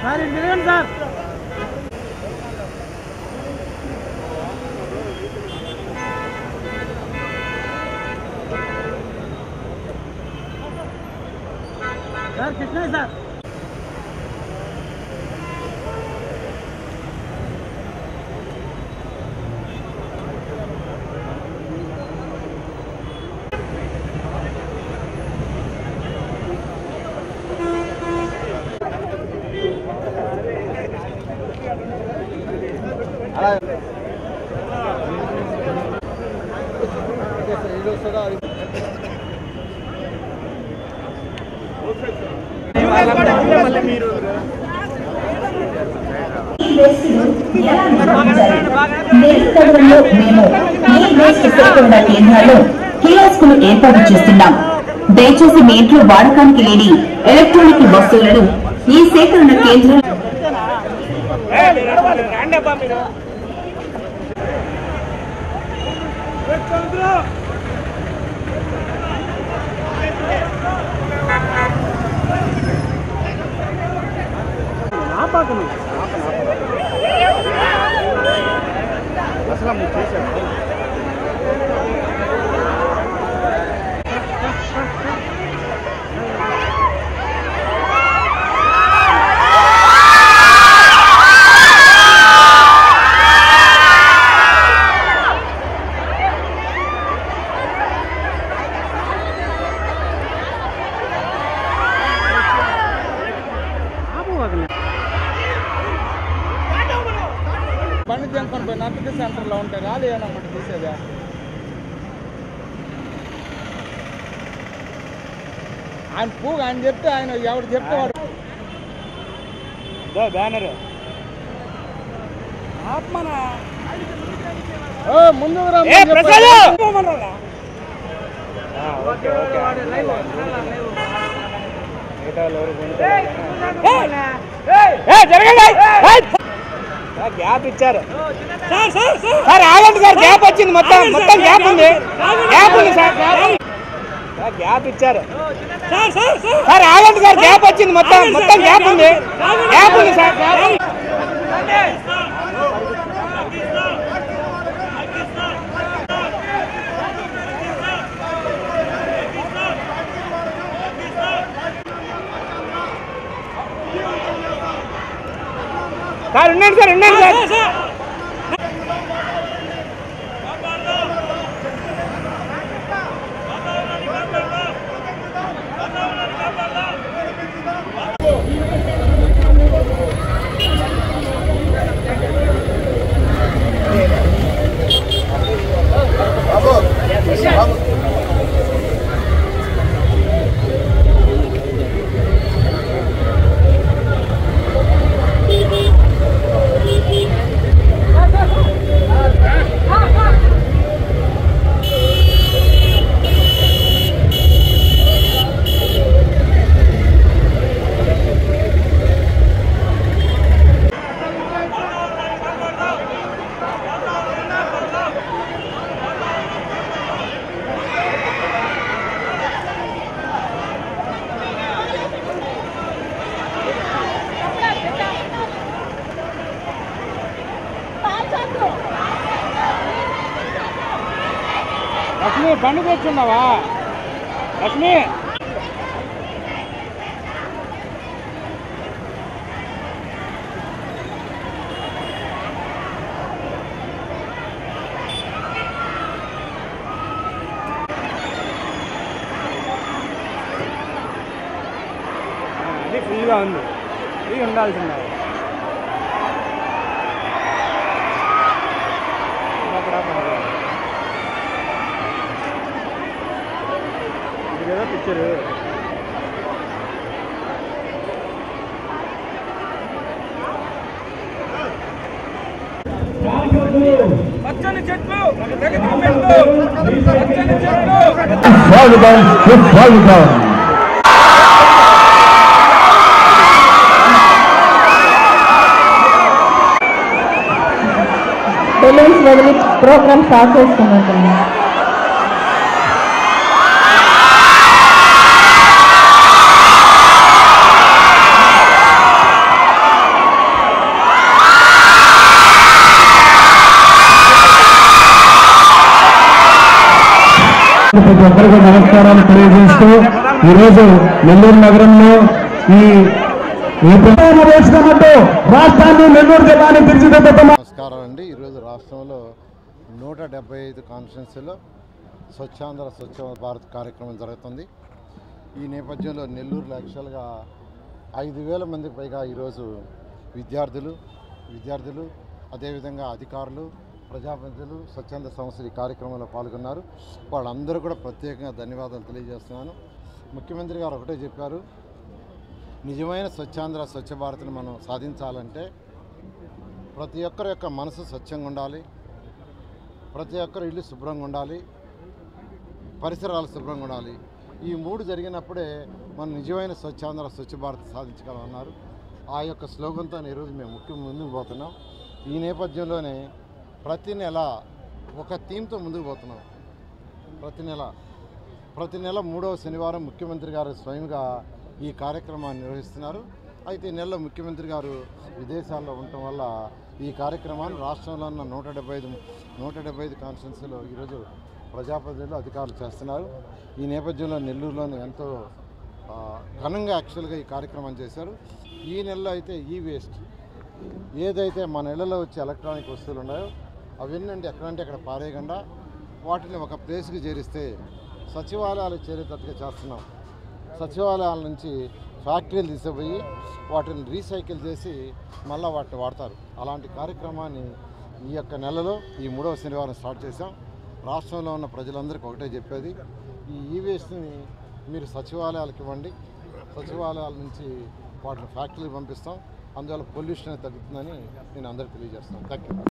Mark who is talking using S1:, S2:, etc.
S1: Sir ఇది తిరగండి sir. Sir Krishna sir.
S2: కేంద్రాల్లో కియోస్కులు ఏర్పాటు చేస్తున్నాం. దయచేసి మీ ఇంట్లో వాడకానికి లేని ఎలక్ట్రానిక్ వస్తువులను ఈ సేకరణ కేంద్రం
S1: బండి జంకొని పోయి నర్తకి సెంటర్లో ఉంటాయి రాలి ఏమన్నమాట తీసేదా. ఆయన పూగా ఆయన చెప్తే ఆయన ఎవరు చెప్తే వాడు బ్యానర్ ఆత్మనా ముందు గ్యాప్ ఇచ్చారు సార్. ఆగండి సార్, గ్యాప్ వచ్చింది. మొత్తం గ్యాప్ ఉంది. గ్యాప్ ఉంది సార్. గ్యాప్ ఇచ్చారు సార్. ఆగండి సార్, గ్యాప్ వచ్చింది. మొత్తం గ్యాప్ ఉంది. గ్యాప్ ఉంది సార్. సార్ ఉండండి సార్, ఉండండి సార్. లక్ష్మి బండి తెచ్చున్నావా లక్ష్మి? అది ఫ్రీగా ఉంది, ఫ్రీ ఉండాల్సిందే. ఇది కదా పిక్చరు. పచ్చని చెట్లు, పచ్చని చెట్లు.
S3: బెలూన్స్ వదిలి ప్రోగ్రామ్ స్టార్ట్ చేసుకున్నట్టుంది.
S4: ప్రతి ఒక్కరికి నమస్కారాలు తెలియజేస్తూ ఈరోజు నెల్లూరు నగరంలో వేసినట్టు రాష్ట్రాన్ని నెల్లూరు జిల్లాని తీర్చిదిద్దుతున్నాం.
S5: నమస్కారం అండి. ఈరోజు రాష్ట్రంలో 175 కాన్స్టిట్యున్సీలో స్వచ్ఛాంధ్ర స్వచ్ఛ భారత్ కార్యక్రమం జరుగుతుంది. ఈ నేపథ్యంలో నెల్లూరులో యాక్చువల్గా 5,000 మందికి పైగా ఈరోజు విద్యార్థులు అదేవిధంగా అధికారులు, ప్రజాప్రతినిధులు, స్వచ్ఛంద సంస్థలు ఈ కార్యక్రమంలో పాల్గొన్నారు. వాళ్ళందరూ కూడా ప్రత్యేకంగా ధన్యవాదాలు తెలియజేస్తున్నాను. ముఖ్యమంత్రి గారు ఒకటే చెప్పారు, నిజమైన స్వచ్ఛాంధ్ర స్వచ్ఛ భారత్ని మనం సాధించాలంటే ప్రతి ఒక్కరి యొక్క మనసు స్వచ్ఛంగా ఉండాలి, ప్రతి ఒక్కరి ఇల్లు శుభ్రంగా ఉండాలి, పరిసరాలు శుభ్రంగా ఉండాలి. ఈ 3 జరిగినప్పుడే మనం నిజమైన స్వచ్ఛాంధ్ర స్వచ్ఛ భారత్ సాధించగలమన్నారు. ఆ యొక్క స్లోగన్తో ఈరోజు మేము ముందుకు పోతున్నాం. ఈ నేపథ్యంలోనే ప్రతి నెల ఒక థీమ్తో ముందుకు పోతున్నాం. ప్రతి నెల 3వ శనివారం ముఖ్యమంత్రి గారు స్వయంగా ఈ కార్యక్రమాన్ని నిర్వహిస్తున్నారు. అయితే ఈ నెలలో ముఖ్యమంత్రి గారు విదేశాల్లో ఉండటం వల్ల ఈ కార్యక్రమాన్ని రాష్ట్రంలో ఉన్న 175 కాన్స్టిట్యున్సీలో ఈరోజు ప్రజాప్రతినిధులు, అధికారులు చేస్తున్నారు. ఈ నేపథ్యంలో నెల్లూరులోని ఎంతో ఘనంగా యాక్చువల్గా ఈ కార్యక్రమం చేశారు. ఈ నెలలో అయితే ఈ వేస్ట్ ఏదైతే మన ఇళ్లలో వచ్చే ఎలక్ట్రానిక్ వస్తువులు ఉన్నాయో అవన్నీ ఎక్కడంటే అక్కడ పారేయకుండా వాటిని ఒక ప్లేస్కి చేరిస్తే సచివాలయాలు చేరేటట్టుగా చేస్తున్నాం. సచివాలయాల నుంచి ఫ్యాక్టరీలు తీసుకుపోయి వాటిని రీసైకిల్ చేసి మళ్ళీ వాటిని వాడతారు. అలాంటి కార్యక్రమాన్ని ఈ యొక్క నెలలో ఈ 3వ శనివారం స్టార్ట్ చేశాం. రాష్ట్రంలో ఉన్న ప్రజలందరికీ ఒకటే చెప్పేది, ఈ వేస్ట్ని మీరు సచివాలయాలకు ఇవ్వండి. సచివాలయాల నుంచి వాటిని ఫ్యాక్టరీకి పంపిస్తాం. అందువల్ల పొల్యూషన్ తగ్గుతుందని నేను అందరికీ తెలియజేస్తాను. Thank you.